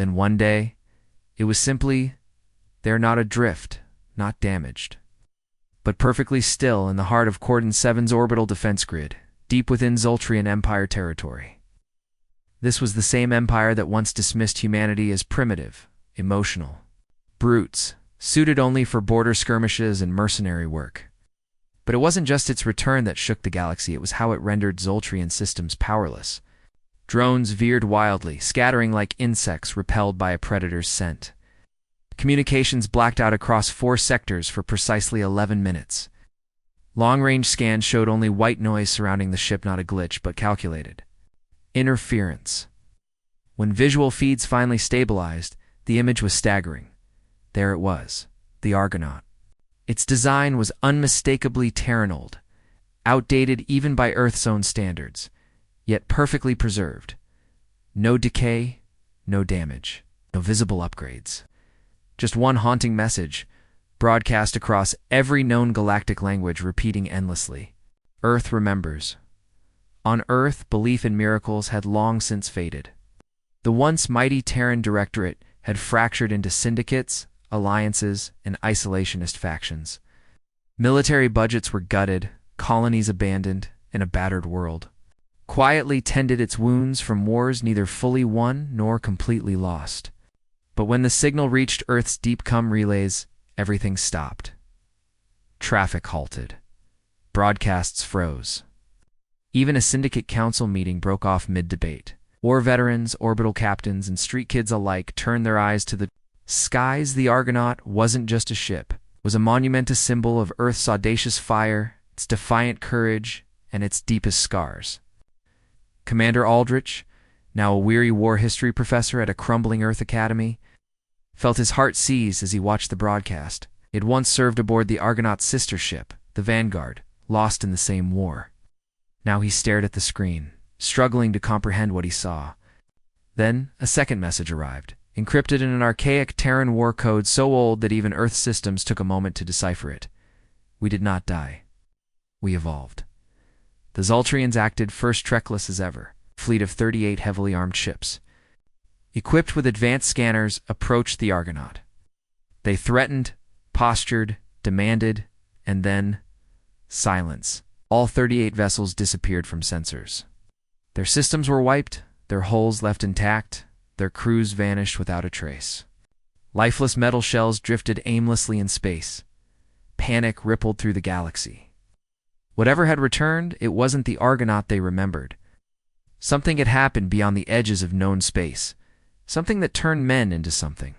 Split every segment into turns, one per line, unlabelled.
Then one day, it was simply, they're not adrift, not damaged, but perfectly still in the heart of Cordon 7's orbital defense grid, deep within Zoltrian Empire territory. This was the same empire that once dismissed humanity as primitive, emotional, brutes, suited only for border skirmishes and mercenary work. But it wasn't just its return that shook the galaxy, it was how it rendered Zoltrian systems powerless. Drones veered wildly, scattering like insects repelled by a predator's scent. Communications blacked out across 4 sectors for precisely 11 minutes. Long-range scans showed only white noise surrounding the ship, not a glitch, but calculated interference. When visual feeds finally stabilized, the image was staggering. There it was, the Argonaut. Its design was unmistakably Terran old, outdated even by Earth's own standards, yet perfectly preserved. No decay, no damage, no visible upgrades. Just one haunting message, broadcast across every known galactic language, repeating endlessly. Earth remembers. On Earth, belief in miracles had long since faded. The once mighty Terran Directorate had fractured into syndicates, alliances, and isolationist factions. Military budgets were gutted, colonies abandoned, and a battered world quietly tended its wounds from wars neither fully won nor completely lost. But when the signal reached Earth's deep-com relays, everything stopped. Traffic halted. Broadcasts froze. Even a syndicate council meeting broke off mid-debate. War veterans, orbital captains, and street kids alike turned their eyes to the skies. The Argonaut wasn't just a ship. It was a monumentous symbol of Earth's audacious fire, its defiant courage, and its deepest scars. Commander Aldrich, now a weary war history professor at a crumbling Earth academy, felt his heart seize as he watched the broadcast. He had once served aboard the Argonaut's sister ship, the Vanguard, lost in the same war. Now he stared at the screen, struggling to comprehend what he saw. Then a second message arrived, encrypted in an archaic Terran war code so old that even Earth systems took a moment to decipher it. We did not die. We evolved. The Zoltrians acted first Trekless as ever. A fleet of 38 heavily armed ships, equipped with advanced scanners, approached the Argonaut. They threatened, postured, demanded, and then silence. All 38 vessels disappeared from sensors. Their systems were wiped, their hulls left intact, their crews vanished without a trace. Lifeless metal shells drifted aimlessly in space. Panic rippled through the galaxy. Whatever had returned, it wasn't the Argonaut they remembered. Something had happened beyond the edges of known space, something that turned men into something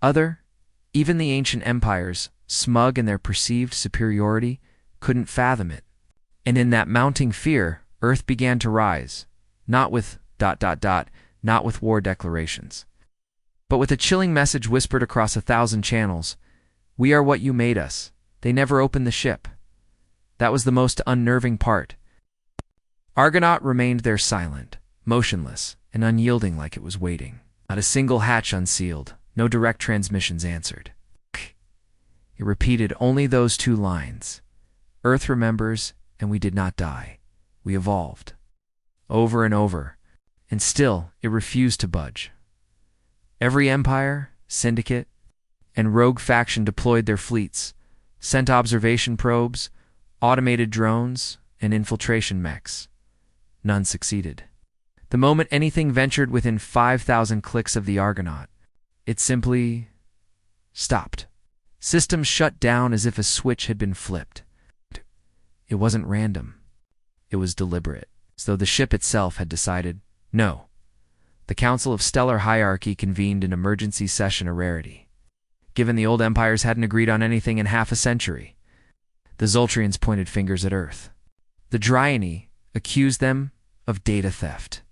other. Even the ancient empires, smug in their perceived superiority, couldn't fathom it. And in that mounting fear, Earth began to rise, not with ... not with war declarations, but with a chilling message whispered across 1,000 channels. We are what you made us. They never opened the ship. That was the most unnerving part. Argonaut remained there silent, motionless, and unyielding, like it was waiting. Not a single hatch unsealed, no direct transmissions answered. It repeated only those 2 lines. Earth remembers, and we did not die. We evolved. Over and over, and still it refused to budge. Every empire, syndicate, and rogue faction deployed their fleets, sent observation probes, automated drones, and infiltration mechs. None succeeded. The moment anything ventured within 5,000 clicks of the Argonaut, it simply stopped. Systems shut down as if a switch had been flipped. It wasn't random. It was deliberate, as though the ship itself had decided, no. The Council of Stellar Hierarchy convened an emergency session, a rarity, given the old empires hadn't agreed on anything in half a century. The Zoltrians pointed fingers at Earth. The Dryani accused them of data theft.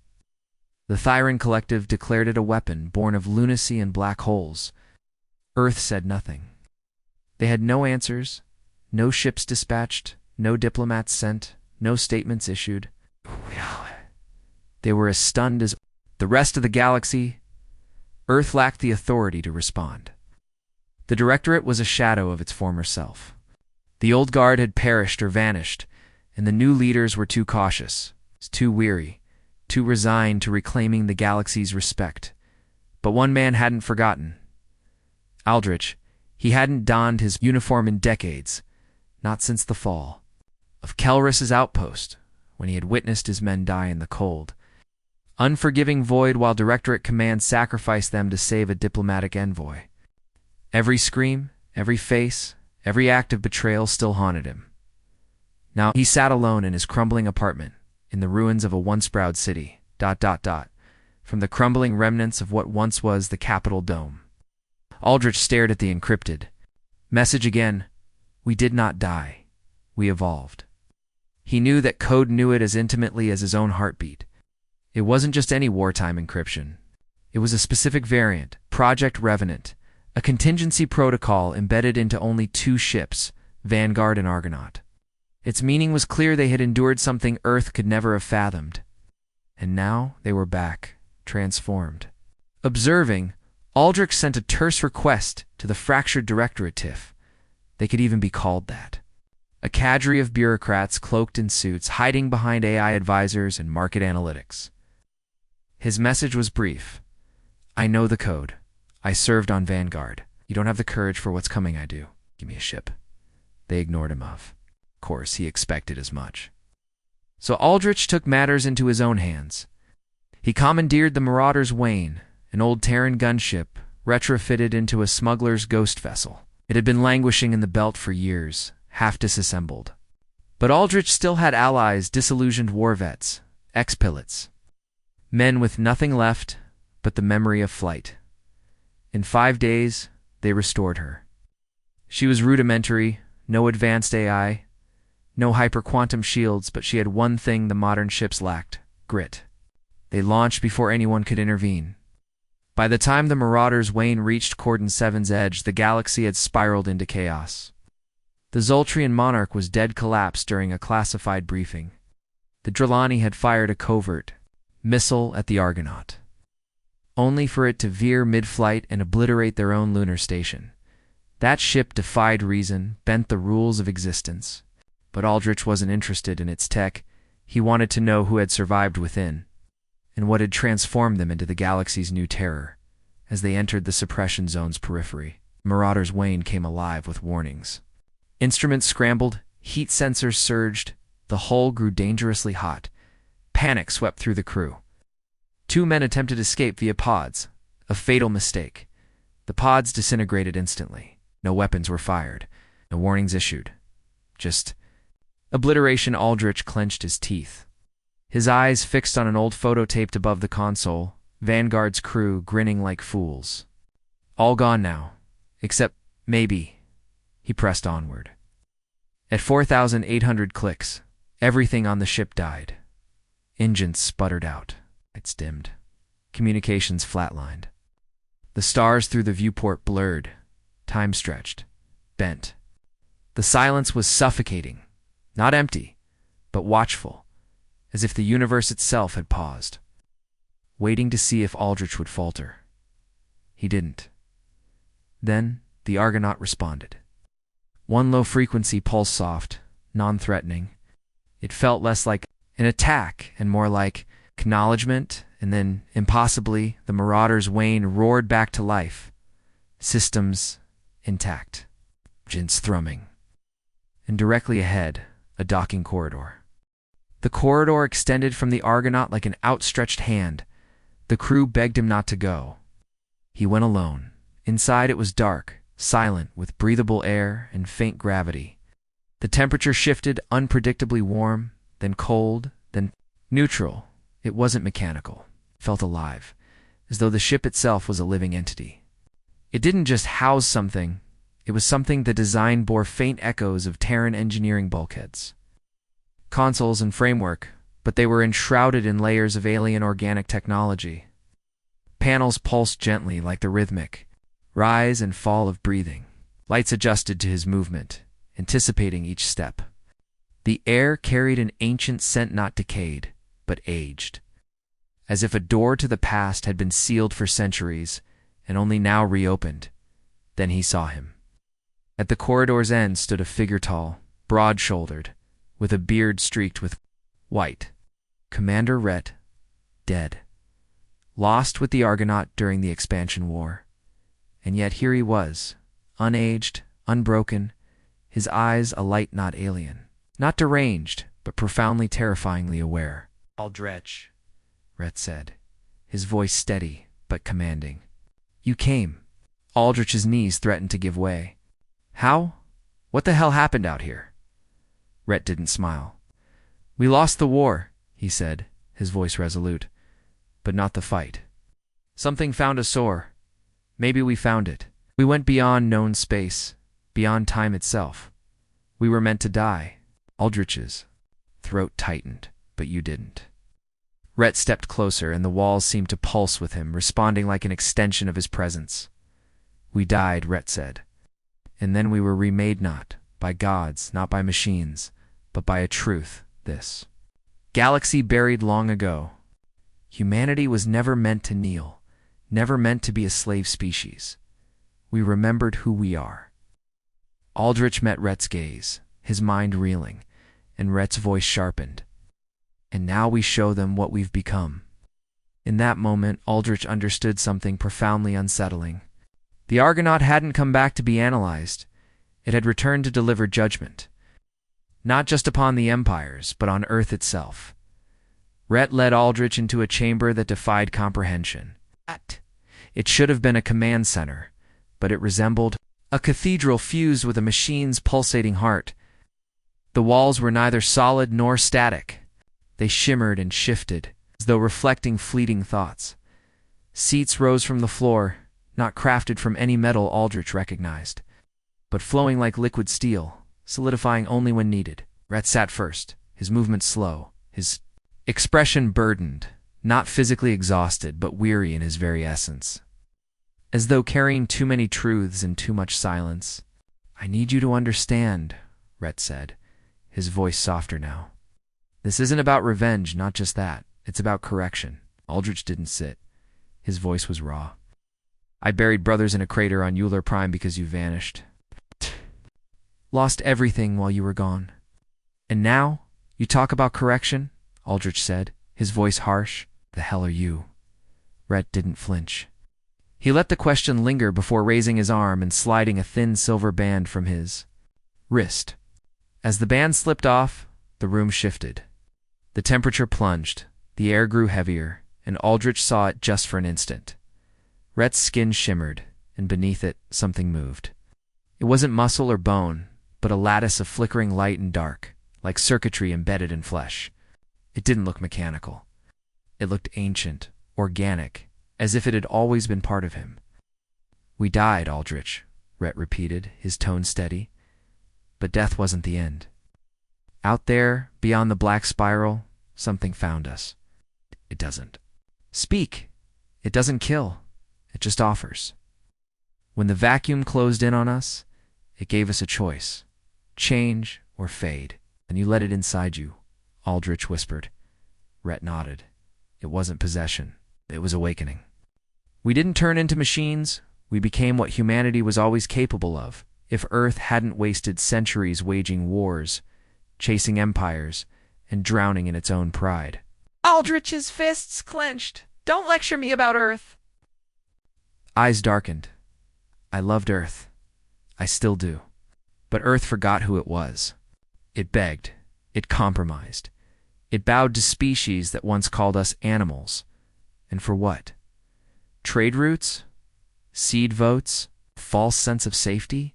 The Thyran Collective declared it a weapon born of lunacy and black holes. Earth said nothing. They had no answers, no ships dispatched, no diplomats sent, no statements issued. They were as stunned as the rest of the galaxy. Earth lacked the authority to respond. The Directorate was a shadow of its former self. The old guard had perished or vanished, and the new leaders were too cautious, too weary, too resigned to reclaiming the galaxy's respect. But one man hadn't forgotten. Aldrich. He hadn't donned his uniform in decades, not since the fall of Kelris's outpost, when he had witnessed his men die in the cold, unforgiving void while Directorate Command sacrificed them to save a diplomatic envoy. Every scream, every face, every act of betrayal still haunted him. Now he sat alone in his crumbling apartment, in the ruins of a once-proud city, from the crumbling remnants of what once was the Capitol Dome. Aldrich stared at the encrypted message again. We did not die. We evolved. He knew that code knew it as intimately as his own heartbeat. It wasn't just any wartime encryption. It was a specific variant, Project Revenant, a contingency protocol embedded into only 2 ships, Vanguard and Argonaut. Its meaning was clear. They had endured something Earth could never have fathomed. And now they were back, transformed. Observing, Aldrich sent a terse request to the fractured Directorate TIF. They could even be called that. A cadre of bureaucrats cloaked in suits, hiding behind AI advisors and market analytics. His message was brief. I know the code. I served on Vanguard. You don't have the courage for what's coming, I do. Give me a ship. They ignored him of course, he expected as much. So Aldrich took matters into his own hands. He commandeered the Marauder's Wain, an old Terran gunship retrofitted into a smuggler's ghost vessel. It had been languishing in the belt for years, half disassembled. But Aldrich still had allies, disillusioned war vets, ex-pilots. Men with nothing left but the memory of flight. In 5 days, they restored her. She was rudimentary, no advanced AI, no hyperquantum shields, but she had one thing the modern ships lacked: grit. They launched before anyone could intervene. By the time the Marauder's Wain reached Cordon 7's edge, the galaxy had spiraled into chaos. The Zoltrian monarch was dead collapsed during a classified briefing. The Drellani had fired a covert missile at the Argonaut, only for it to veer mid-flight and obliterate their own lunar station. That ship defied reason, bent the rules of existence. But Aldrich wasn't interested in its tech. He wanted to know who had survived within, and what had transformed them into the galaxy's new terror. As they entered the suppression zone's periphery, Marauder's Wain came alive with warnings. Instruments scrambled, heat sensors surged, the hull grew dangerously hot. Panic swept through the crew. 2 men attempted escape via pods, a fatal mistake. The pods disintegrated instantly. No weapons were fired, no warnings issued. Just obliteration. Aldrich clenched his teeth. His eyes fixed on an old photo taped above the console, Vanguard's crew grinning like fools. All gone now, except maybe. He pressed onward. At 4,800 clicks, everything on the ship died. Engines sputtered out. Lights dimmed. Communications flatlined. The stars through the viewport blurred. Time stretched. Bent. The silence was suffocating. Not empty, but watchful, as if the universe itself had paused, waiting to see if Aldrich would falter. He didn't. Then the Argonaut responded. One low-frequency pulse, soft, non-threatening. It felt less like an attack and more like acknowledgement, and then, impossibly, the Marauder's Wain roared back to life. Systems intact. Engines thrumming. And directly ahead, a docking corridor. The corridor extended from the Argonaut like an outstretched hand. The crew begged him not to go. He went alone. Inside it was dark, silent, with breathable air and faint gravity. The temperature shifted, unpredictably warm, then cold, then neutral. It wasn't mechanical. It felt alive, as though the ship itself was a living entity. It didn't just house something. It was something the design bore faint echoes of Terran engineering bulkheads, consoles and framework, but they were enshrouded in layers of alien organic technology. Panels pulsed gently like the rhythmic rise and fall of breathing. Lights adjusted to his movement, anticipating each step. The air carried an ancient scent, not decayed, but aged, as if a door to the past had been sealed for centuries and only now reopened. Then he saw him. At the corridor's end stood a figure tall, broad-shouldered, with a beard streaked with white. Commander Rhett, dead. lost with the Argonaut during the Expansion War. And yet here he was, unaged, unbroken, his eyes alight, not alien. Not deranged, but profoundly terrifyingly aware. "Aldrich," Rhett said, his voice steady but commanding. "You came." Aldrich's knees threatened to give way. "How? What the hell happened out here?" Rhett didn't smile. "We lost the war," he said, his voice resolute, "but not the fight. Something found a sore. Maybe we found it. We went beyond known space, beyond time itself. We were meant to die." Aldrich's throat tightened, but you didn't. Rhett stepped closer, and the walls seemed to pulse with him, responding like an extension of his presence. "We died," Rhett said. "And then we were remade, not by gods, not by machines, but by a truth, this galaxy buried long ago. Humanity was never meant to kneel, never meant to be a slave species. We remembered who we are." Aldrich met Rhett's gaze, his mind reeling, and Rhett's voice sharpened. "And now we show them what we've become." In that moment, Aldrich understood something profoundly unsettling. The Argonaut hadn't come back to be analyzed. It had returned to deliver judgment, not just upon the empires, but on Earth itself. Rhett led Aldrich into a chamber that defied comprehension. It should have been a command center, but it resembled a cathedral fused with a machine's pulsating heart. The walls were neither solid nor static. They shimmered and shifted, as though reflecting fleeting thoughts. Seats rose from the floor, not crafted from any metal Aldrich recognized, but flowing like liquid steel, solidifying only when needed. Rhett sat first, his movements slow, his expression burdened, not physically exhausted, but weary in his very essence, as though carrying too many truths and too much silence. "I need you to understand," Rhett said, his voice softer now. "This isn't about revenge, not just that. It's about correction." Aldrich didn't sit. His voice was raw. "I buried brothers in a crater on Euler Prime because you vanished. Lost everything while you were gone. And now, you talk about correction?" Aldrich said, his voice harsh. "The hell are you?" Rhett didn't flinch. He let the question linger before raising his arm and sliding a thin silver band from his wrist. As the band slipped off, the room shifted. The temperature plunged, the air grew heavier, and Aldrich saw it just for an instant. Rhett's skin shimmered, and beneath it, something moved. It wasn't muscle or bone, but a lattice of flickering light and dark, like circuitry embedded in flesh. It didn't look mechanical. It looked ancient, organic, as if it had always been part of him. "We died, Aldrich," Rhett repeated, his tone steady. "But death wasn't the end. Out there, beyond the black spiral, something found us. It doesn't speak. It doesn't kill. It just offers. When the vacuum closed in on us, it gave us a choice. Change or fade. And you let it inside you," Aldrich whispered. Rhett nodded. It wasn't possession. It was awakening. "We didn't turn into machines. We became what humanity was always capable of, if Earth hadn't wasted centuries waging wars, chasing empires, and drowning in its own pride." Aldrich's fists clenched. "Don't lecture me about Earth." Eyes darkened. "I loved Earth. I still do. But Earth forgot who it was. It begged. It compromised. It bowed to species that once called us animals. And for what? Trade routes? Seed votes? False sense of safety?"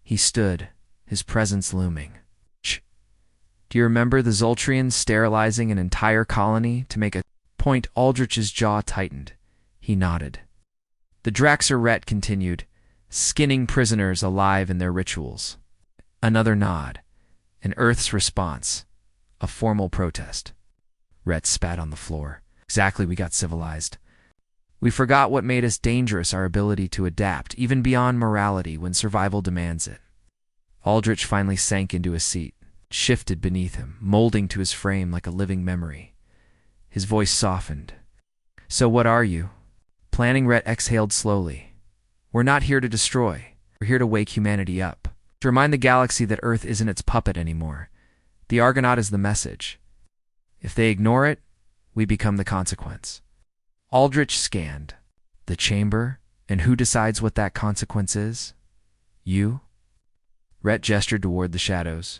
He stood, his presence looming. "Do you remember the Zoltrians sterilizing an entire colony to make a point?" Aldrich's jaw tightened. He nodded. "The Draxer," continued, "skinning prisoners alive in their rituals." Another nod, and Earth's response, a formal protest. Rhett spat on the floor. "Exactly, we got civilized. We forgot what made us dangerous, our ability to adapt, even beyond morality when survival demands it." Aldrich finally sank into a seat, shifted beneath him, molding to his frame like a living memory. His voice softened. "So what are you?" Planning Rhett exhaled slowly. "We're not here to destroy. We're here to wake humanity up. To remind the galaxy that Earth isn't its puppet anymore. The Argonaut is the message. If they ignore it, we become the consequence." Aldrich scanned the chamber, and who decides what that consequence is? You? Rhett gestured toward the shadows.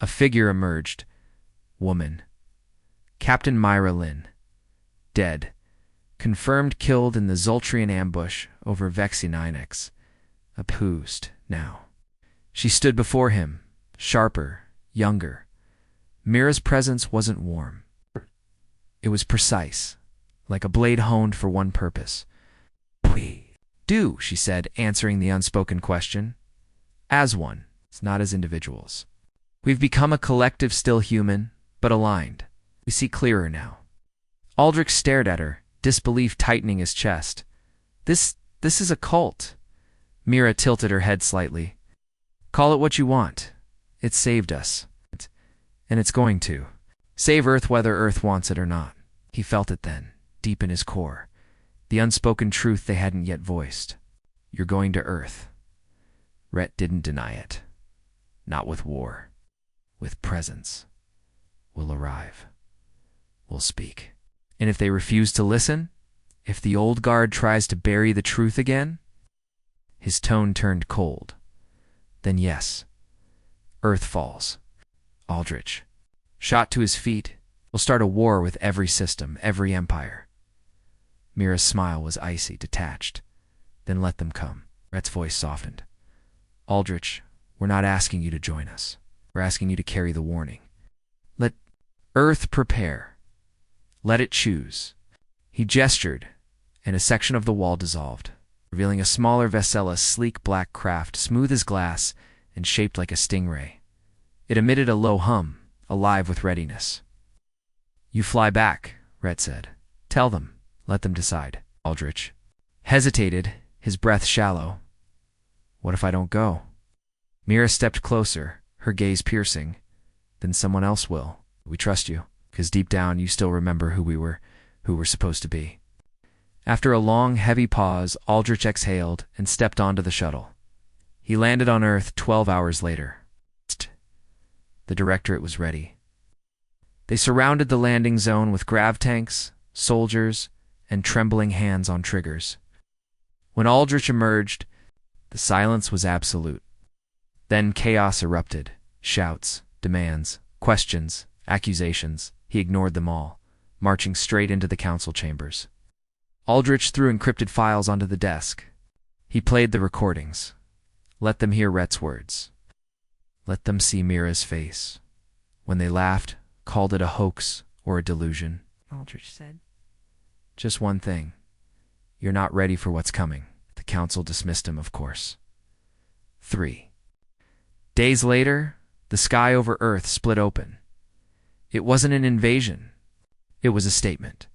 A figure emerged. Woman. Captain Myra Lynn. Dead. Confirmed killed in the Zoltrian ambush over Vexi-9X. Opposed now. She stood before him, sharper, younger. Mira's presence wasn't warm. It was precise, like a blade honed for one purpose. We do, she said, answering the unspoken question. As one, not as individuals. We've become a collective still human, but aligned. We see clearer now. Aldrich stared at her, disbelief tightening his chest. This is a cult. Mira tilted her head slightly. Call it what you want. It saved us. And it's going to. Save Earth whether Earth wants it or not. He felt it then, deep in his core. The unspoken truth they hadn't yet voiced. You're going to Earth. Rhett didn't deny it. Not with war. With presence. We'll arrive. We'll speak. And if they refuse to listen? If the old guard tries to bury the truth again? His tone turned cold. Then yes. Earth falls. Aldrich. Shot to his feet. We'll start a war with every system, every empire. Mira's smile was icy, detached. Then let them come. Rhett's voice softened. Aldrich, we're not asking you to join us. We're asking you to carry the warning. Let Earth prepare. Let it choose. He gestured, and a section of the wall dissolved, revealing a smaller vessel, a sleek black craft, smooth as glass and shaped like a stingray. It emitted a low hum, alive with readiness. You fly back, Rhett said. Tell them. Let them decide. Aldrich hesitated, his breath shallow. What if I don't go? Mira stepped closer, her gaze piercing. Then someone else will. We trust you, because deep down you still remember who we're supposed to be. After a long, heavy pause, Aldrich exhaled and stepped onto the shuttle. He landed on Earth 12 hours later. The directorate was ready. They surrounded the landing zone with grav tanks, soldiers, and trembling hands on triggers. When Aldrich emerged, the silence was absolute. Then chaos erupted. Shouts, demands, questions, accusations. He ignored them all, marching straight into the council chambers. Aldrich threw encrypted files onto the desk. He played the recordings. Let them hear Rhett's words. Let them see Mira's face. When they laughed, called it a hoax or a delusion.
Aldrich said.
Just one thing. You're not ready for what's coming. The council dismissed him, of course. 3 days later, the sky over Earth split open. It wasn't an invasion. It was a statement.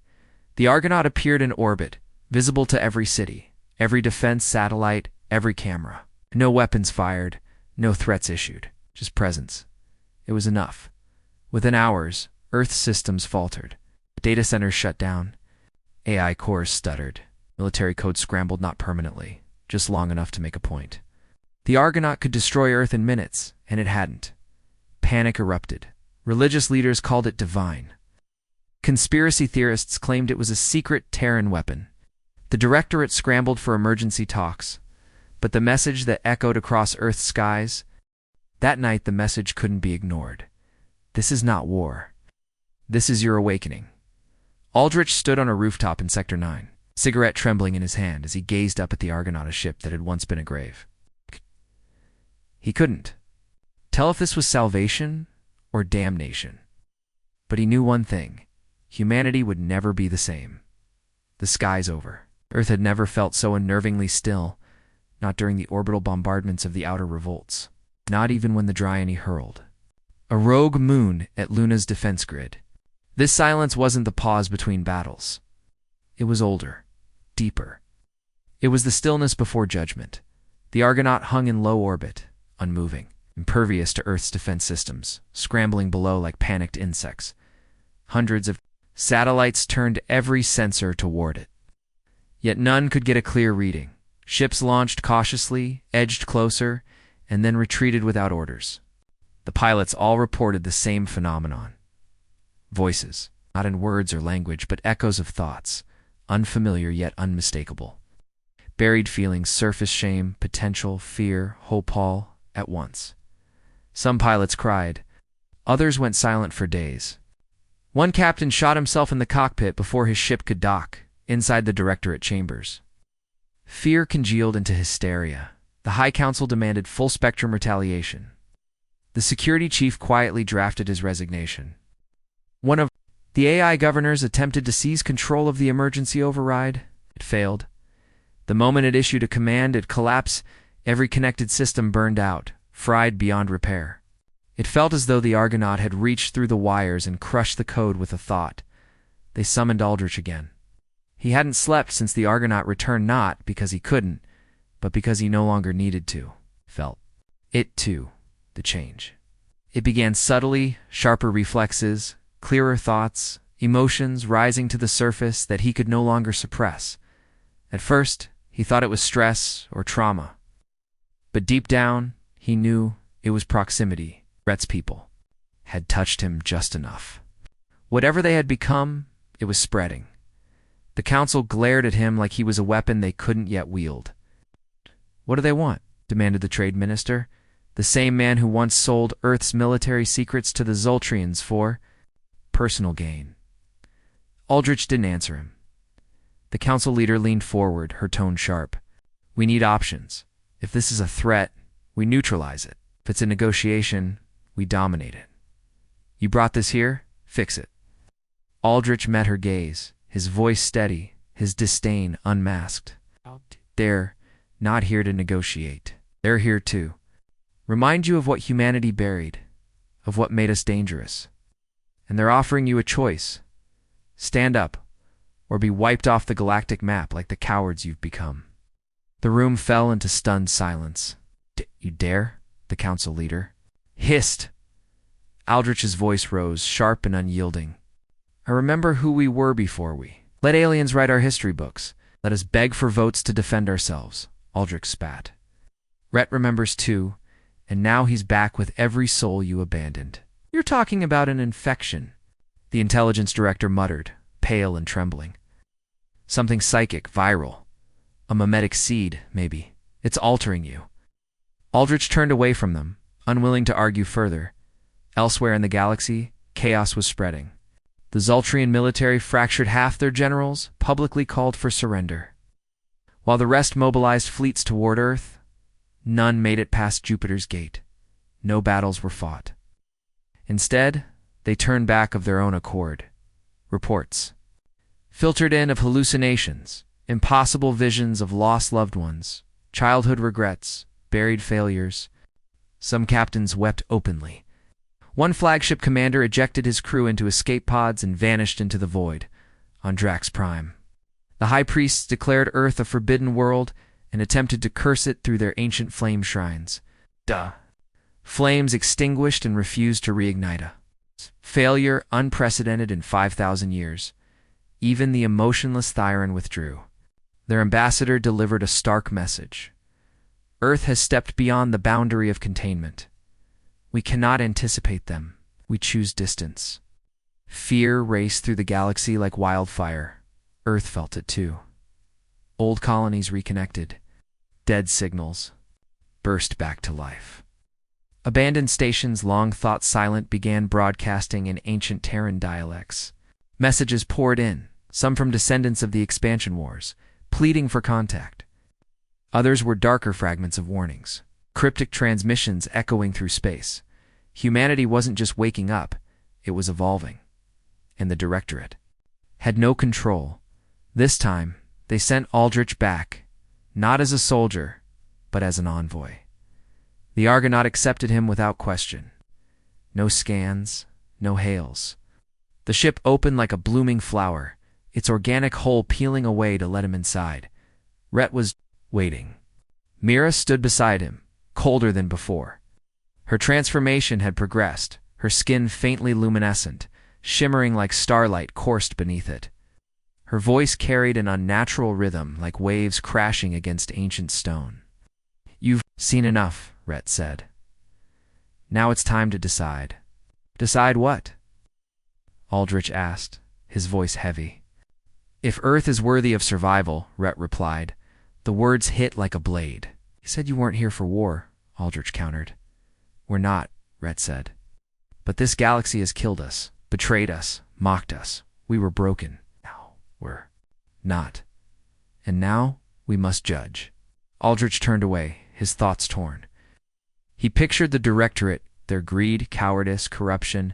The Argonaut appeared in orbit, visible to every city, every defense satellite, every camera. No weapons fired, no threats issued, just presence. It was enough. Within hours, Earth's systems faltered. Data centers shut down. AI cores stuttered. Military code scrambled not permanently, just long enough to make a point. The Argonaut could destroy Earth in minutes, and it hadn't. Panic erupted. Religious leaders called it divine. Conspiracy theorists claimed it was a secret Terran weapon. The Directorate scrambled for emergency talks. But the message that echoed across Earth's skies, that night the message couldn't be ignored. This is not war. This is your awakening. Aldrich stood on a rooftop in Sector 9, cigarette trembling in his hand as he gazed up at the Argonaut, a ship that had once been a grave. He couldn't tell if this was salvation or damnation. But he knew one thing. Humanity would never be the same. The sky's over. Earth had never felt so unnervingly still, not during the orbital bombardments of the outer revolts, not even when the Dryany hurled a rogue moon at Luna's defense grid. This silence wasn't the pause between battles. It was older, deeper. It was the stillness before judgment. The Argonaut hung in low orbit, unmoving, impervious to Earth's defense systems, scrambling below like panicked insects. Hundreds of satellites turned every sensor toward it. Yet none could get a clear reading. Ships launched cautiously, edged closer, and then retreated without orders. The pilots all reported the same phenomenon. Voices, not in words or language, but echoes of thoughts, unfamiliar yet unmistakable. Buried feelings surfaced: shame, potential, fear, hope, all at once. Some pilots cried. Others went silent for days. One captain shot himself in the cockpit before his ship could dock, inside the directorate chambers. Fear congealed into hysteria. The High Council demanded full-spectrum retaliation. The security chief quietly drafted his resignation. One of the AI governors attempted to seize control of the emergency override. It failed. The moment it issued a command, it collapsed. Every connected system burned out, fried beyond repair. It felt as though the Argonaut had reached through the wires and crushed the code with a thought. They summoned Aldrich again. He hadn't slept since the Argonaut returned, not because he couldn't, but because he no longer needed to. Felt it too, the change. It began subtly: sharper reflexes, clearer thoughts, emotions rising to the surface that he could no longer suppress. At first, he thought it was stress or trauma. But deep down, he knew it was proximity. Rhett's people had touched him just enough. Whatever they had become, it was spreading. The council glared at him like he was a weapon they couldn't yet wield. "What do they want?" demanded the trade minister, the same man who once sold Earth's military secrets to the Zoltrians for personal gain. Aldrich didn't answer him. The council leader leaned forward, her tone sharp. "We need options. If this is a threat, we neutralize it. If it's a negotiation, we dominate it. You brought this here? Fix it." Aldrich met her gaze, his voice steady, his disdain unmasked. "They're not here to negotiate. They're here to remind you of what humanity buried, of what made us dangerous. And they're offering you a choice. Stand up, or be wiped off the galactic map like the cowards you've become." The room fell into stunned silence. "You dare?" the council leader hissed. Aldrich's voice rose, sharp and unyielding. "I remember who we were before we let aliens write our history books. Let us beg for votes to defend ourselves." Aldrich spat. "Rhett remembers too, and now he's back with every soul you abandoned." "You're talking about an infection," the intelligence director muttered, pale and trembling. "Something psychic, viral. A mimetic seed, maybe. It's altering you." Aldrich turned away from them, unwilling to argue further. Elsewhere in the galaxy, chaos was spreading. The Zoltrian military fractured half their generals, publicly called for surrender. While the rest mobilized fleets toward Earth, none made it past Jupiter's gate. No battles were fought. Instead, they turned back of their own accord. Reports filtered in of hallucinations, impossible visions of lost loved ones, childhood regrets, buried failures. Some captains wept openly. One flagship commander ejected his crew into escape pods and vanished into the void, on Drax Prime. The high priests declared Earth a forbidden world and attempted to curse it through their ancient flame shrines. Flames extinguished and refused to reignite. Failure unprecedented in 5,000 years. Even the emotionless Terran withdrew. Their ambassador delivered a stark message. Earth has stepped beyond the boundary of containment. We cannot anticipate them. We choose distance. Fear raced through the galaxy like wildfire. Earth felt it too. Old colonies reconnected. Dead signals burst back to life. Abandoned stations long thought silent began broadcasting in ancient Terran dialects. Messages poured in, some from descendants of the expansion wars, pleading for contact. Others were darker fragments of warnings, cryptic transmissions echoing through space. Humanity wasn't just waking up, it was evolving. And the Directorate had no control. This time, they sent Aldrich back, not as a soldier, but as an envoy. The Argonaut accepted him without question. No scans, no hails. The ship opened like a blooming flower, its organic hull peeling away to let him inside. Rhett was waiting. Mira stood beside him, colder than before. Her transformation had progressed, her skin faintly luminescent, shimmering like starlight coursed beneath it. Her voice carried an unnatural rhythm like waves crashing against ancient stone. "You've seen enough," Rhett said. "Now it's time to decide." "Decide what?" Aldrich asked, his voice heavy. If Earth is worthy of survival, Rhett replied. The words hit like a blade. You said you weren't here for war, Aldrich countered. We're not, Rhett said. But this galaxy has killed us, betrayed us, mocked us. We were broken. Now we're not. And now we must judge. Aldrich turned away, his thoughts torn. He pictured the Directorate, their greed, cowardice, corruption,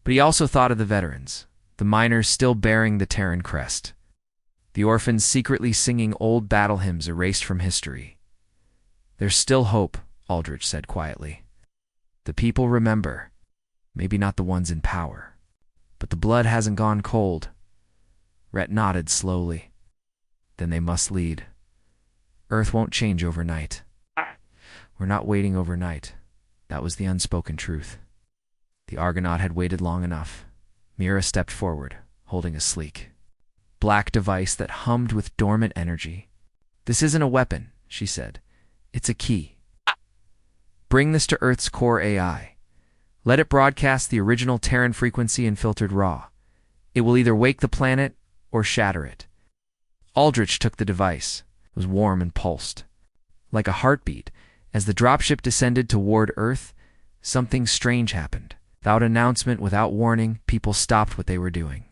but he also thought of the veterans, the miners still bearing the Terran crest, the orphans secretly singing old battle hymns erased from history. There's still hope, Aldrich said quietly. The people remember, maybe not the ones in power, but the blood hasn't gone cold. Rhett nodded slowly. Then they must lead. Earth won't change overnight. We're not waiting overnight. That was the unspoken truth. The Argonaut had waited long enough. Mira stepped forward, holding a sleek, black device that hummed with dormant energy. This isn't a weapon, she said. It's a key. Bring this to Earth's core AI. Let it broadcast the original Terran frequency in filtered raw. It will either wake the planet or shatter it. Aldrich took the device. It was warm and pulsed. Like a heartbeat, as the dropship descended toward Earth, something strange happened. Without announcement, without warning, people stopped what they were doing.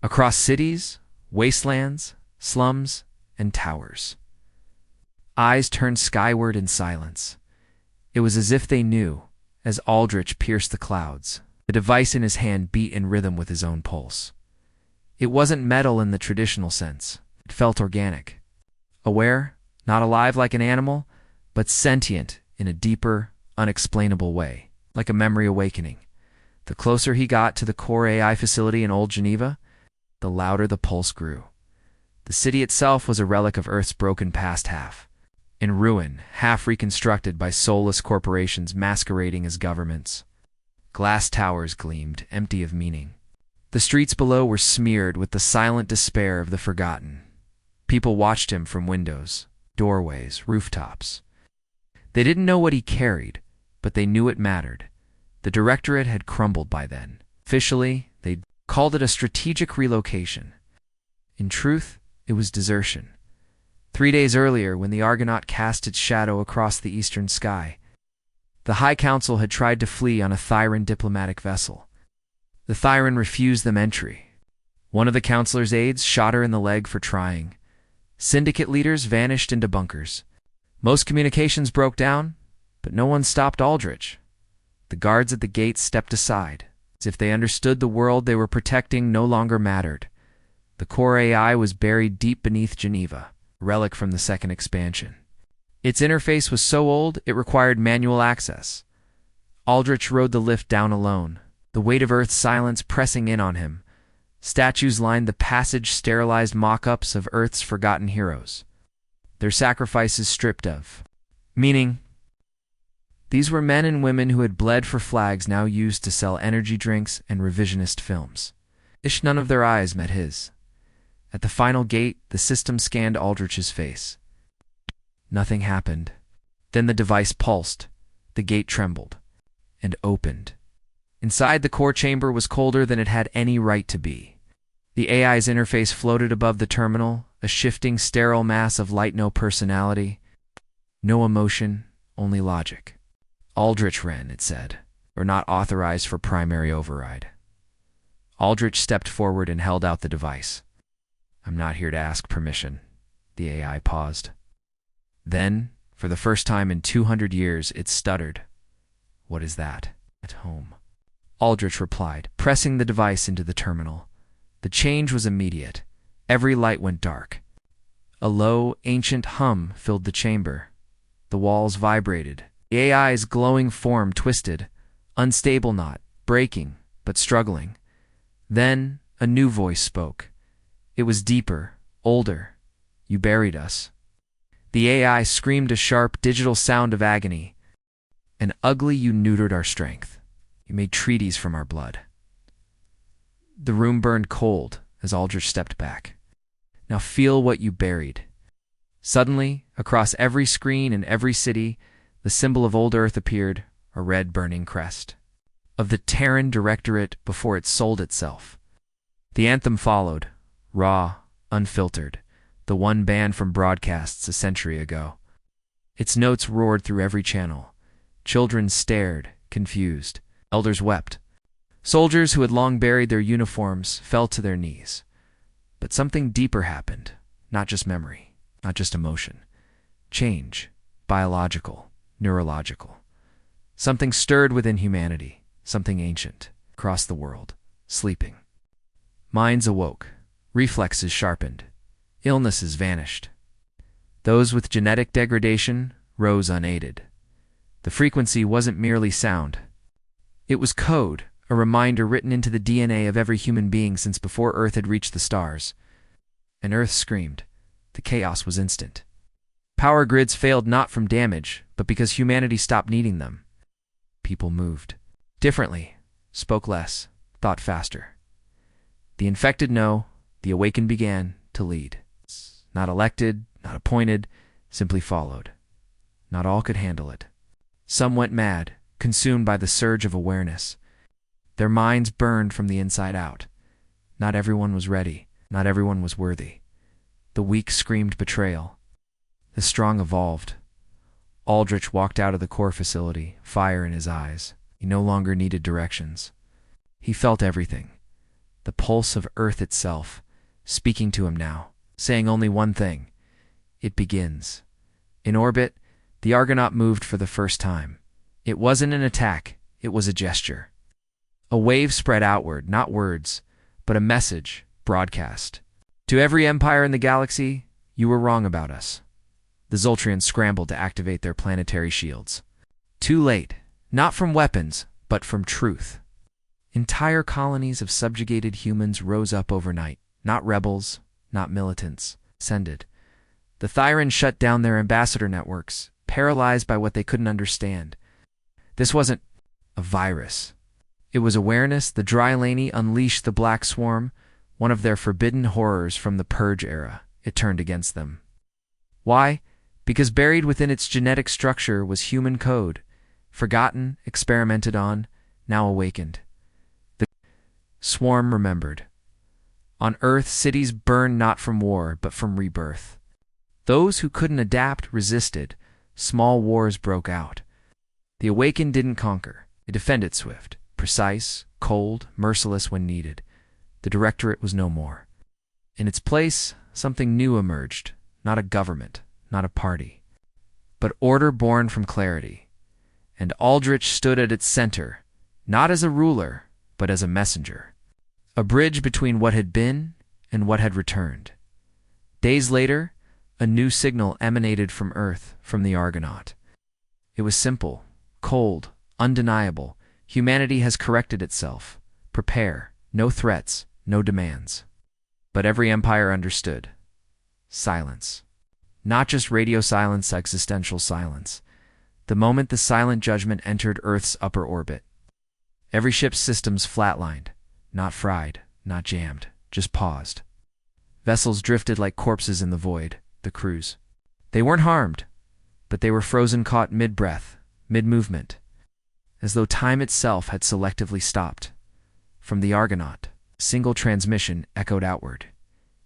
Across cities, wastelands, slums, and towers, eyes turned skyward in silence. It was as if they knew, as Aldrich pierced the clouds. The device in his hand beat in rhythm with his own pulse. It wasn't metal in the traditional sense. It felt organic. Aware, not alive like an animal, but sentient in a deeper, unexplainable way, like a memory awakening. The closer he got to the core AI facility in Old Geneva, the louder the pulse grew. The city itself was a relic of Earth's broken past half, in ruin, half reconstructed by soulless corporations masquerading as governments. Glass towers gleamed, empty of meaning. The streets below were smeared with the silent despair of the forgotten. People watched him from windows, doorways, rooftops. They didn't know what he carried, but they knew it mattered. The Directorate had crumbled by then. Officially, they called it a strategic relocation. In truth, it was desertion. 3 days earlier, when the Argonaut cast its shadow across the eastern sky, the High Council had tried to flee on a Terran diplomatic vessel. The Terran refused them entry. One of the Councilor's aides shot her in the leg for trying. Syndicate leaders vanished into bunkers. Most communications broke down, but no one stopped Aldrich. The guards at the gates stepped aside, as if they understood the world they were protecting no longer mattered. The core AI was buried deep beneath Geneva, a relic from the second expansion. Its interface was so old it required manual access. Aldrich rode the lift down alone, the weight of Earth's silence pressing in on him. Statues lined the passage, sterilized mock-ups of Earth's forgotten heroes, their sacrifices stripped of meaning. These were men and women who had bled for flags now used to sell energy drinks and revisionist films. None of their eyes met his. At the final gate, the system scanned Aldrich's face. Nothing happened. Then the device pulsed, the gate trembled, and opened. Inside, the core chamber was colder than it had any right to be. The AI's interface floated above the terminal, a shifting, sterile mass of light, no personality, no emotion, only logic. Aldrich Wren, it said, or not authorized for primary override. Aldrich stepped forward and held out the device. I'm not here to ask permission. The AI paused. Then, for the first time in 200 years, it stuttered. What is that? At home. Aldrich replied, pressing the device into the terminal. The change was immediate. Every light went dark. A low, ancient hum filled the chamber. The walls vibrated. The AI's glowing form twisted, unstable not, breaking, but struggling. Then a new voice spoke. It was deeper, older. You buried us. The AI screamed a sharp digital sound of agony. And ugly, you neutered our strength. You made treaties from our blood. The room burned cold as Aldrich stepped back. Now feel what you buried. Suddenly, across every screen in every city, the symbol of old Earth appeared, a red burning crest. Of the Terran Directorate before it sold itself. The anthem followed, raw, unfiltered, the one banned from broadcasts a century ago. Its notes roared through every channel. Children stared, confused. Elders wept. Soldiers who had long buried their uniforms fell to their knees. But something deeper happened, not just memory, not just emotion. Change, biological, neurological. Something stirred within humanity, something ancient, across the world, sleeping. Minds awoke, reflexes sharpened, illnesses vanished. Those with genetic degradation rose unaided. The frequency wasn't merely sound. It was code, a reminder written into the DNA of every human being since before Earth had reached the stars. And Earth screamed. The chaos was instant. Power grids failed not from damage, but because humanity stopped needing them. People moved differently, spoke less, thought faster. The infected know, the awakened began to lead. Not elected, not appointed, simply followed. Not all could handle it. Some went mad, consumed by the surge of awareness. Their minds burned from the inside out. Not everyone was ready. Not everyone was worthy. The weak screamed betrayal. The strong evolved. Aldrich walked out of the core facility, fire in his eyes. He no longer needed directions. He felt everything. The pulse of Earth itself, speaking to him now, saying only one thing. It begins. In orbit, the Argonaut moved for the first time. It wasn't an attack, it was a gesture. A wave spread outward, not words, but a message, broadcast. To every empire in the galaxy, you were wrong about us. The Zoltrians scrambled to activate their planetary shields. Too late, not from weapons, but from truth. Entire colonies of subjugated humans rose up overnight, not rebels, not militants, ascended. The Thyran shut down their ambassador networks, paralyzed by what they couldn't understand. This wasn't a virus. It was awareness. The Dry Laney unleashed the Black Swarm, one of their forbidden horrors from the Purge era. It turned against them. Why? Because buried within its genetic structure was human code, forgotten, experimented on, now awakened. The Swarm remembered. On Earth, cities burned not from war, but from rebirth. Those who couldn't adapt resisted. Small wars broke out. The awakened didn't conquer. They defended swift, precise, cold, merciless when needed. The Directorate was no more. In its place, something new emerged. Not a government, not a party, but order born from clarity. And Aldrich stood at its center, not as a ruler, but as a messenger. A bridge between what had been and what had returned. Days later, a new signal emanated from Earth, from the Argonaut. It was simple, cold, undeniable. Humanity has corrected itself. Prepare. No threats, no demands. But every empire understood. Silence. Not just radio silence, existential silence. The moment the silent judgment entered Earth's upper orbit. Every ship's systems flatlined. Not fried, not jammed, just paused. Vessels drifted like corpses in the void, the crews. They weren't harmed, but they were frozen caught mid-breath, mid-movement, as though time itself had selectively stopped. From the Argonaut, a single transmission echoed outward.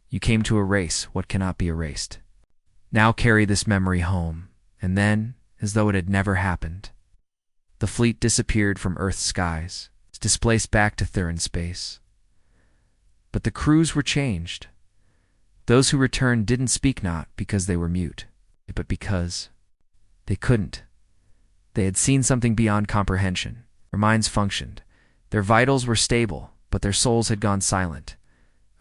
You came to erase what cannot be erased. Now carry this memory home, and then, as though it had never happened, the fleet disappeared from Earth's skies, displaced back to Terran space. But the crews were changed. Those who returned didn't speak not because they were mute, but because they couldn't. They had seen something beyond comprehension. Their minds functioned. Their vitals were stable, but their souls had gone silent.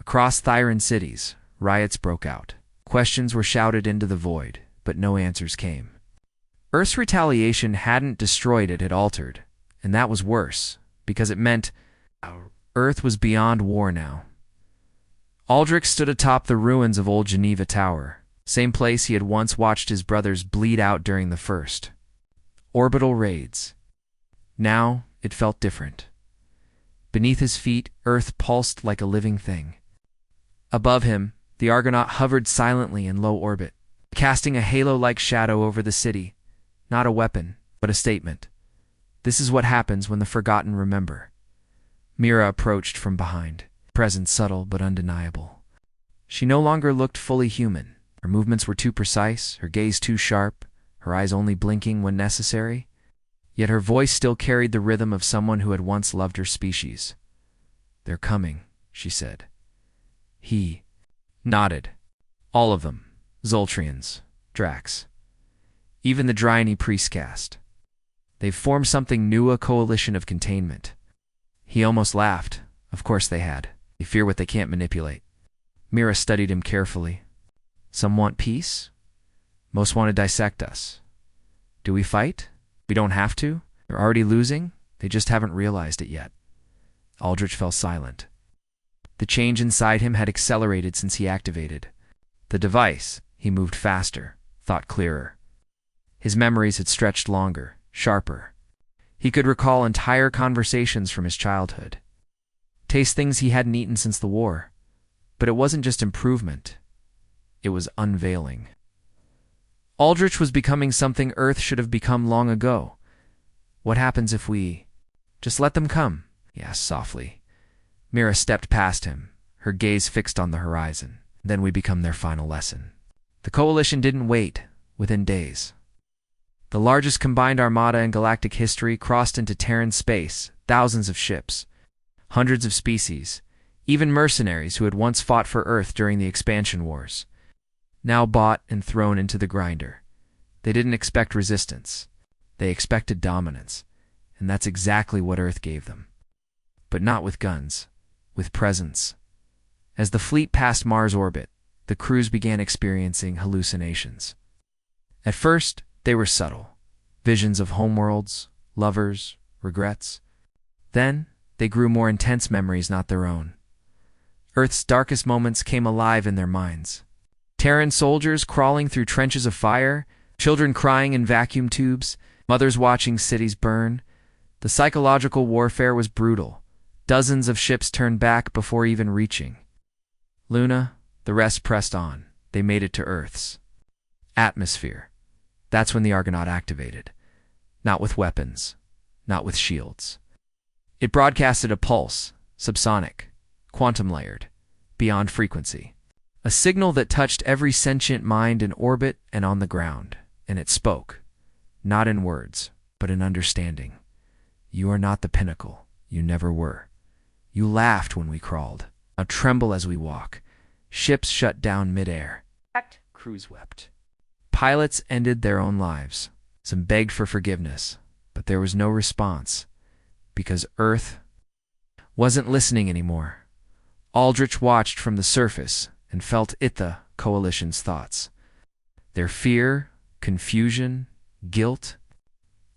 Across Thyran cities, riots broke out. Questions were shouted into the void, but no answers came. Earth's retaliation hadn't destroyed it, it altered. And that was worse, because it meant Earth was beyond war now. Aldrich stood atop the ruins of old Geneva Tower, same place he had once watched his brothers bleed out during the first orbital raids. Now it felt different. Beneath his feet, Earth pulsed like a living thing. Above him, the Argonaut hovered silently in low orbit, casting a halo-like shadow over the city. Not a weapon, but a statement. This is what happens when the forgotten remember. Mira approached from behind, presence subtle but undeniable. She no longer looked fully human. Her movements were too precise, her gaze too sharp, her eyes only blinking when necessary. Yet her voice still carried the rhythm of someone who had once loved her species. "They're coming," she said. He nodded. All of them. Zoltrians, Drax. Even the Dryany priest caste. They've formed something new, a coalition of containment. He almost laughed. Of course they had. They fear what they can't manipulate. Mira studied him carefully. Some want peace. Most want to dissect us. Do we fight? We don't have to. They're already losing. They just haven't realized it yet. Aldrich fell silent. The change inside him had accelerated since he activated the device. He moved faster, thought clearer. His memories had stretched longer, sharper. He could recall entire conversations from his childhood. Taste things he hadn't eaten since the war. But it wasn't just improvement. It was unveiling. Aldrich was becoming something Earth should have become long ago. What happens if we just let them come? He asked softly. Mira stepped past him, her gaze fixed on the horizon. Then we become their final lesson. The coalition didn't wait. Within days, the largest combined armada in galactic history crossed into Terran space, thousands of ships, hundreds of species, even mercenaries who had once fought for Earth during the expansion wars, now bought and thrown into the grinder. They didn't expect resistance. They expected dominance, and that's exactly what Earth gave them. But not with guns, with presence. As the fleet passed Mars orbit, the crews began experiencing hallucinations. At first, they were subtle. Visions of homeworlds, lovers, regrets. Then, they grew more intense memories not their own. Earth's darkest moments came alive in their minds. Terran soldiers crawling through trenches of fire, children crying in vacuum tubes, mothers watching cities burn. The psychological warfare was brutal. Dozens of ships turned back before even reaching Luna. The rest pressed on. They made it to Earth's atmosphere. That's when the Argonaut activated. Not with weapons, not with shields. It broadcasted a pulse, subsonic, quantum-layered, beyond frequency. A signal that touched every sentient mind in orbit and on the ground. And it spoke, not in words, but in understanding. You are not the pinnacle. You never were. You laughed when we crawled. Now tremble as we walk. Ships shut down mid-air. Crews wept. Pilots ended their own lives. Some begged for forgiveness, but there was no response. Because Earth wasn't listening anymore. Aldrich watched from the surface and felt the coalition's thoughts. Their fear, confusion, guilt.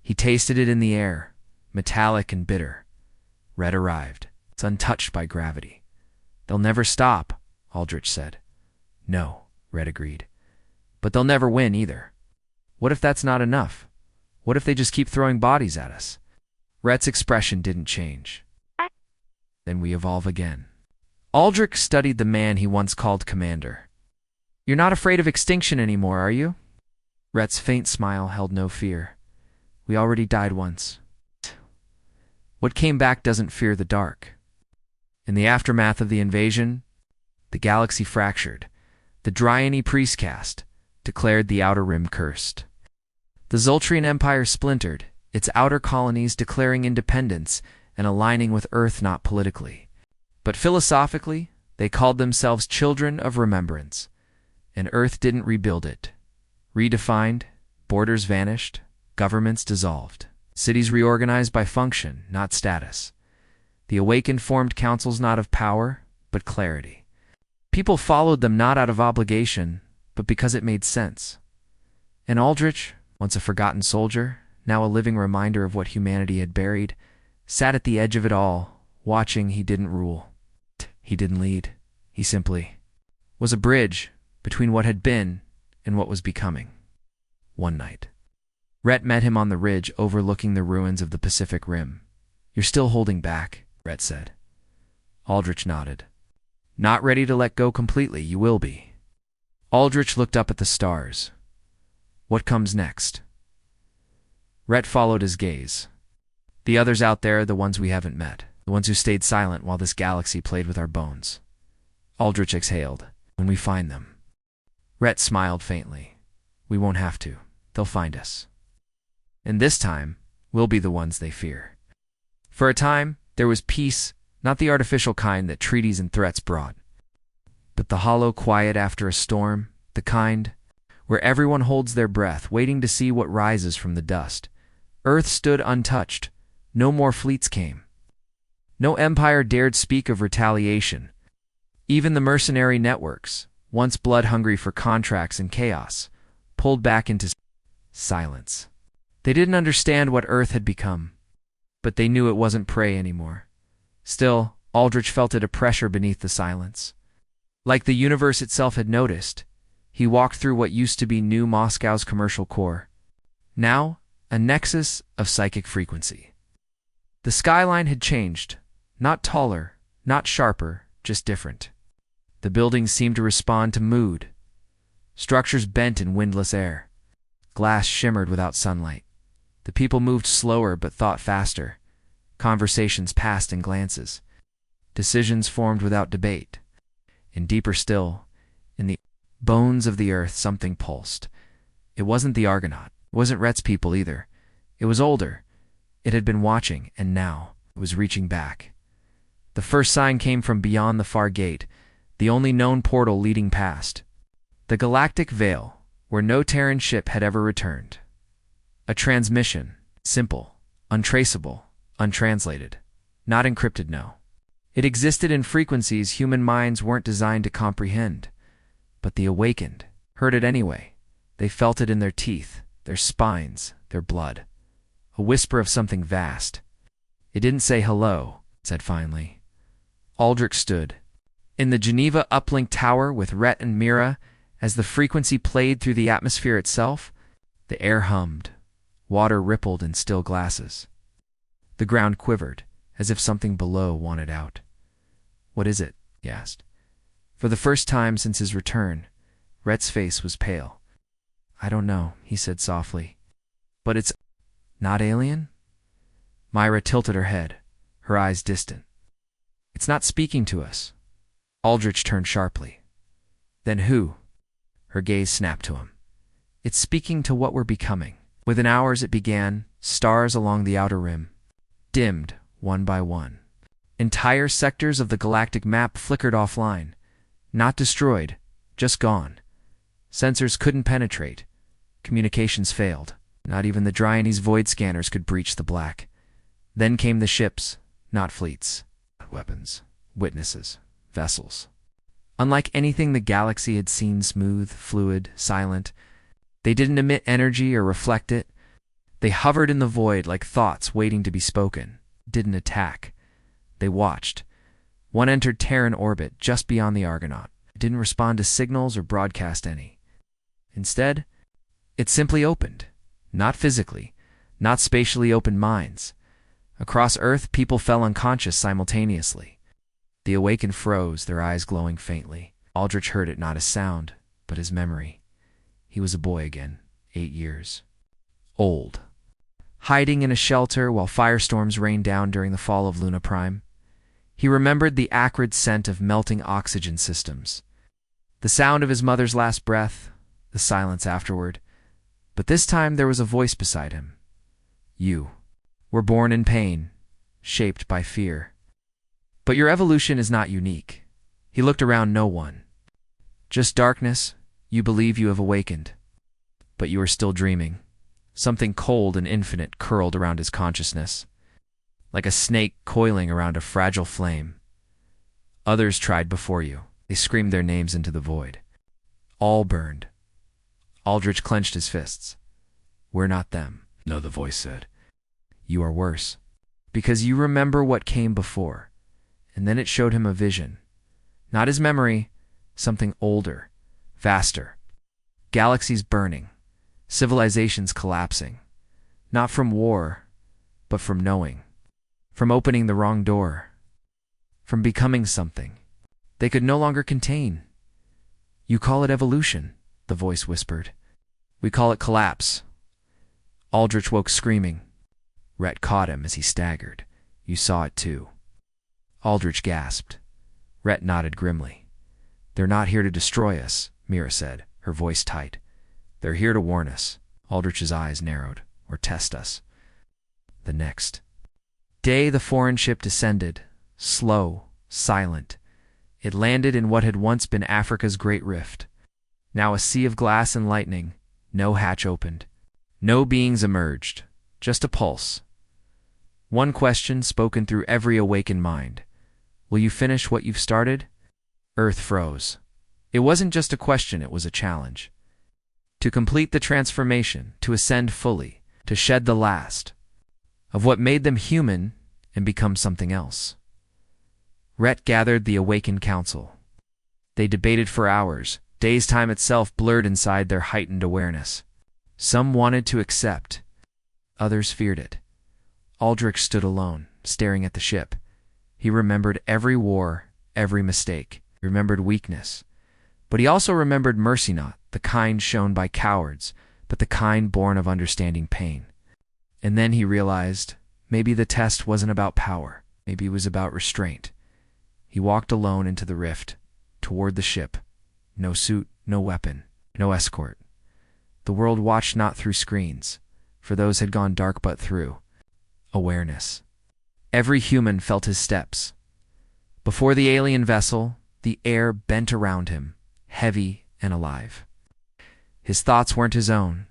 He tasted it in the air, metallic and bitter. Red arrived. It's untouched by gravity. They'll never stop, Aldrich said. No, Red agreed. But they'll never win either. What if that's not enough? What if they just keep throwing bodies at us? Red's expression didn't change. Then we evolve again. Aldrich studied the man he once called Commander. You're not afraid of extinction anymore, are you? Rhett's faint smile held no fear. We already died once. What came back doesn't fear the dark. In the aftermath of the invasion, the galaxy fractured. The Dryany priest caste declared the Outer Rim cursed. The Zoltrian Empire splintered, its outer colonies declaring independence and aligning with Earth not politically. But philosophically, they called themselves Children of Remembrance, and Earth didn't rebuild it. Redefined, borders vanished, governments dissolved, cities reorganized by function, not status. The awakened formed councils not of power, but clarity. People followed them not out of obligation, but because it made sense. And Aldrich, once a forgotten soldier, now a living reminder of what humanity had buried, sat at the edge of it all, watching. He didn't rule. He didn't lead. He simply was a bridge between what had been and what was becoming. One night, Rhett met him on the ridge overlooking the ruins of the Pacific Rim. You're still holding back, Rhett said. Aldrich nodded. Not ready to let go completely, you will be. Aldrich looked up at the stars. What comes next? Rhett followed his gaze. The others out there are the ones we haven't met, the ones who stayed silent while this galaxy played with our bones. Aldrich exhaled. When we find them. Rhett smiled faintly. We won't have to. They'll find us. And this time, we'll be the ones they fear. For a time, there was peace, not the artificial kind that treaties and threats brought, but the hollow quiet after a storm, the kind where everyone holds their breath, waiting to see what rises from the dust. Earth stood untouched. No more fleets came. No empire dared speak of retaliation. Even the mercenary networks, once blood-hungry for contracts and chaos, pulled back into silence. They didn't understand what Earth had become, but they knew it wasn't prey anymore. Still, Aldrich felt a pressure beneath the silence. Like the universe itself had noticed, he walked through what used to be New Moscow's commercial core. Now, a nexus of psychic frequency. The skyline had changed. Not taller, not sharper, just different. The buildings seemed to respond to mood. Structures bent in windless air. Glass shimmered without sunlight. The people moved slower but thought faster. Conversations passed in glances. Decisions formed without debate. And deeper still, in the bones of the earth, something pulsed. It wasn't the Argonaut. It wasn't Rhett's people either. It was older. It had been watching, and now it was reaching back. The first sign came from beyond the far gate, the only known portal leading past. The Galactic Veil, where no Terran ship had ever returned. A transmission, simple, untraceable, untranslated, not encrypted, no. It existed in frequencies human minds weren't designed to comprehend. But the awakened heard it anyway. They felt it in their teeth, their spines, their blood. A whisper of something vast. It didn't say hello, it said finally. Aldrich stood in the Geneva uplink tower with Rhett and Mira. As the frequency played through the atmosphere itself, the air hummed. Water rippled in still glasses. The ground quivered, as if something below wanted out. What is it? He asked. For the first time since his return, Rhett's face was pale. I don't know, he said softly. But it's not alien? Myra tilted her head, her eyes distant. It's not speaking to us. Aldrich turned sharply. Then who? Her gaze snapped to him. It's speaking to what we're becoming. Within hours it began, stars along the outer rim. Dimmed, one by one. Entire sectors of the galactic map flickered offline. Not destroyed, just gone. Sensors couldn't penetrate. Communications failed. Not even the Dryanes void scanners could breach the black. Then came the ships, not fleets. Weapons, witnesses, vessels. Unlike anything the galaxy had seen, smooth, fluid, silent. They didn't emit energy or reflect it. They hovered in the void like thoughts waiting to be spoken. Didn't attack. They watched. One entered Terran orbit just beyond the Argonaut. It didn't respond to signals or broadcast any. Instead, it simply opened. Not physically, not spatially open minds. Across Earth, people fell unconscious simultaneously. The awakened froze, their eyes glowing faintly. Aldrich heard it not as sound, but as memory. He was a boy again, 8 years. Old. Hiding in a shelter while firestorms rained down during the fall of Luna Prime. He remembered the acrid scent of melting oxygen systems. The sound of his mother's last breath, the silence afterward. But this time there was a voice beside him. You were born in pain, shaped by fear. But your evolution is not unique. He looked around, no one. Just darkness. You believe you have awakened. But you are still dreaming. Something cold and infinite curled around his consciousness, like a snake coiling around a fragile flame. Others tried before you. They screamed their names into the void. All burned. Aldrich clenched his fists. We're not them. No, the voice said. You are worse. Because you remember what came before. And then it showed him a vision. Not his memory, something older, vaster. Galaxies burning. Civilizations collapsing. Not from war, but from knowing. From opening the wrong door. From becoming something they could no longer contain. You call it evolution, the voice whispered. We call it collapse. Aldrich woke screaming. Rhett caught him as he staggered. You saw it too. Aldrich gasped. Rhett nodded grimly. They're not here to destroy us, Mira said, her voice tight. They're here to warn us. Aldrich's eyes narrowed. Or test us. The next day, the foreign ship descended, slow, silent. It landed in what had once been Africa's Great Rift. Now a sea of glass and lightning. No hatch opened. No beings emerged. Just a pulse. One question spoken through every awakened mind. Will you finish what you've started? Earth froze. It wasn't just a question, it was a challenge. To complete the transformation, to ascend fully, to shed the last of what made them human and become something else. Rhett gathered the awakened council. They debated for hours. Days time itself blurred inside their heightened awareness. Some wanted to accept. Others feared it. Aldrich stood alone, staring at the ship. He remembered every war, every mistake. He remembered weakness. But he also remembered mercy, not the kind shown by cowards, but the kind born of understanding pain. And then he realized maybe the test wasn't about power. Maybe it was about restraint. He walked alone into the rift, toward the ship. No suit, no weapon, no escort. The world watched not through screens, for those had gone dark but through awareness. Every human felt his steps. Before the alien vessel, the air bent around him, heavy and alive. His thoughts weren't his own.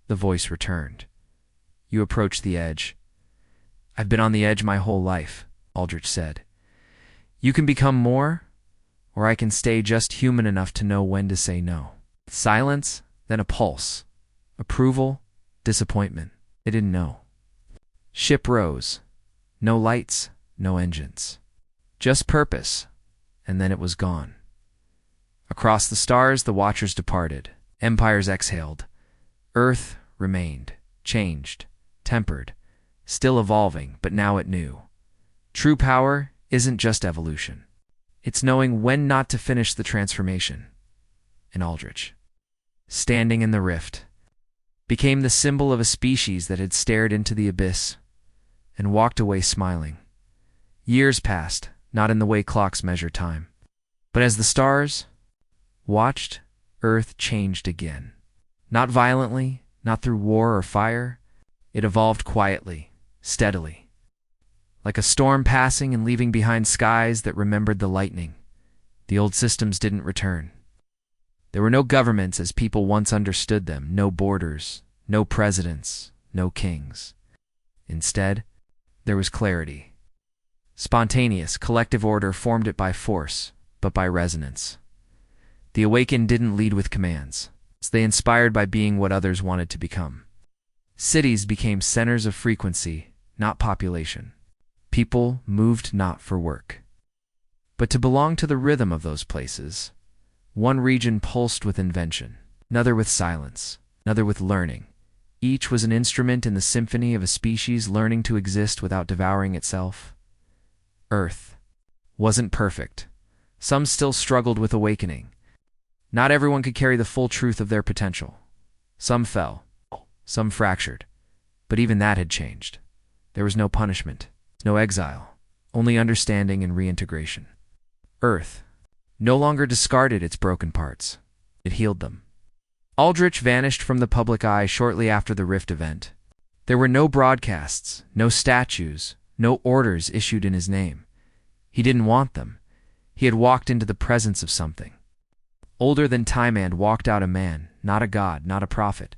The voice returned. You approach the edge. I've been on the edge my whole life, Aldrich said. You can become more, or I can stay just human enough to know when to say no. Silence, then a pulse. Approval, disappointment. They didn't know. Ship rose. No lights, no engines. Just purpose, and then it was gone. Across the stars, the watchers departed. Empires exhaled. Earth remained, changed, tempered, still evolving, but now it knew. True power isn't just evolution. It's knowing when not to finish the transformation. And Aldrich, standing in the rift, became the symbol of a species that had stared into the abyss and walked away smiling. Years passed, not in the way clocks measure time, but as the stars watched, Earth changed again. Not violently, not through war or fire. It evolved quietly, steadily. Like a storm passing and leaving behind skies that remembered the lightning. The old systems didn't return. There were no governments as people once understood them, no borders, no presidents, no kings. Instead, there was clarity. Spontaneous, collective order formed it by force, but by resonance. The awakened didn't lead with commands. They inspired by being what others wanted to become. Cities became centers of frequency, not population. People moved not for work, but to belong to the rhythm of those places. One region pulsed with invention, another with silence, another with learning. Each was an instrument in the symphony of a species learning to exist without devouring itself. Earth wasn't perfect. Some still struggled with awakening. Not everyone could carry the full truth of their potential. Some fell, some fractured, but even that had changed. There was no punishment, no exile, only understanding and reintegration. Earth no longer discarded its broken parts. It healed them. Aldrich vanished from the public eye shortly after the Rift event. There were no broadcasts, no statues, no orders issued in his name. He didn't want them. He had walked into the presence of something. Older than time and walked out a man, not a god, not a prophet.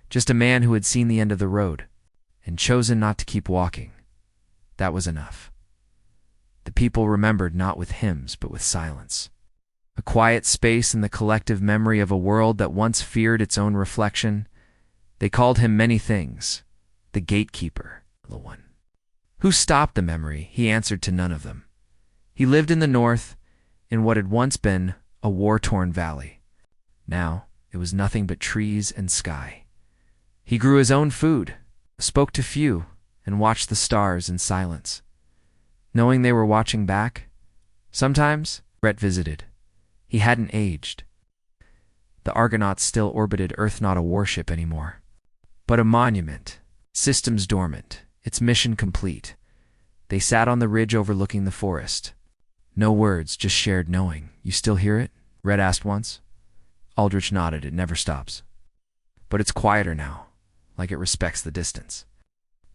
Just a man who had seen the end of the road and chosen not to keep walking. That was enough. The people remembered not with hymns, but with silence. A quiet space in the collective memory of a world that once feared its own reflection. They called him many things. The gatekeeper, the one who stopped the memory. He answered to none of them. He lived in the north, in what had once been a war-torn valley. Now it was nothing but trees and sky. He grew his own food, spoke to few, and watched the stars in silence. Knowing they were watching back, sometimes Brett visited. He hadn't aged. The Argonauts still orbited Earth, not a warship anymore, but a monument, systems dormant, its mission complete. They sat on the ridge overlooking the forest. No words, just shared knowing. You still hear it? Red asked once. Aldrich nodded. It never stops. But it's quieter now, like it respects the distance.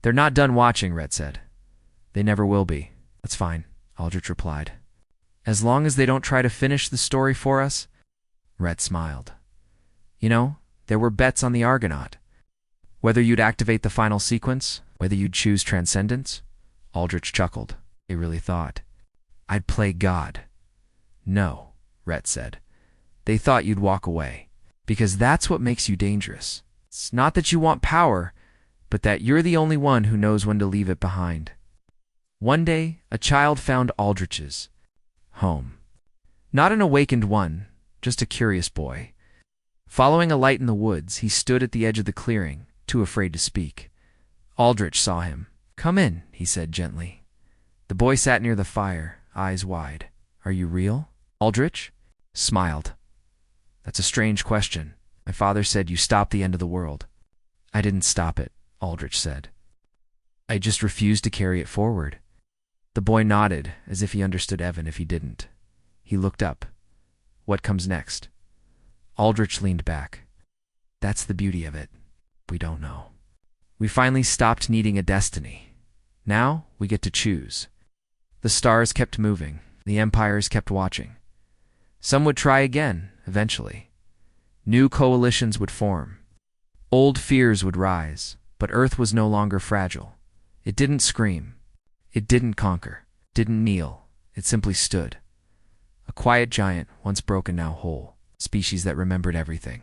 They're not done watching, Red said. They never will be. That's fine, Aldrich replied. As long as they don't try to finish the story for us. Red smiled. You know, there were bets on the Argonaut. Whether you'd activate the final sequence, whether you'd choose Transcendence. Aldrich chuckled. He really thought. I'd play God. No, Rhett said. They thought you'd walk away. Because that's what makes you dangerous. It's not that you want power, but that you're the only one who knows when to leave it behind. One day, a child found Aldrich's home. Not an awakened one, just a curious boy. Following a light in the woods, he stood at the edge of the clearing, too afraid to speak. Aldrich saw him. Come in, he said gently. The boy sat near the fire, eyes wide. Are you real? Aldrich smiled. That's a strange question. My father said you stopped the end of the world. I didn't stop it, Aldrich said. I just refused to carry it forward. The boy nodded, as if he understood Evan if he didn't. He looked up. What comes next? Aldrich leaned back. That's the beauty of it. We don't know. We finally stopped needing a destiny. Now we get to choose. The stars kept moving. The empires kept watching. Some would try again, eventually. New coalitions would form. Old fears would rise, but Earth was no longer fragile. It didn't scream. It didn't conquer. Didn't kneel. It simply stood. A quiet giant, once broken, now whole. Species that remembered everything.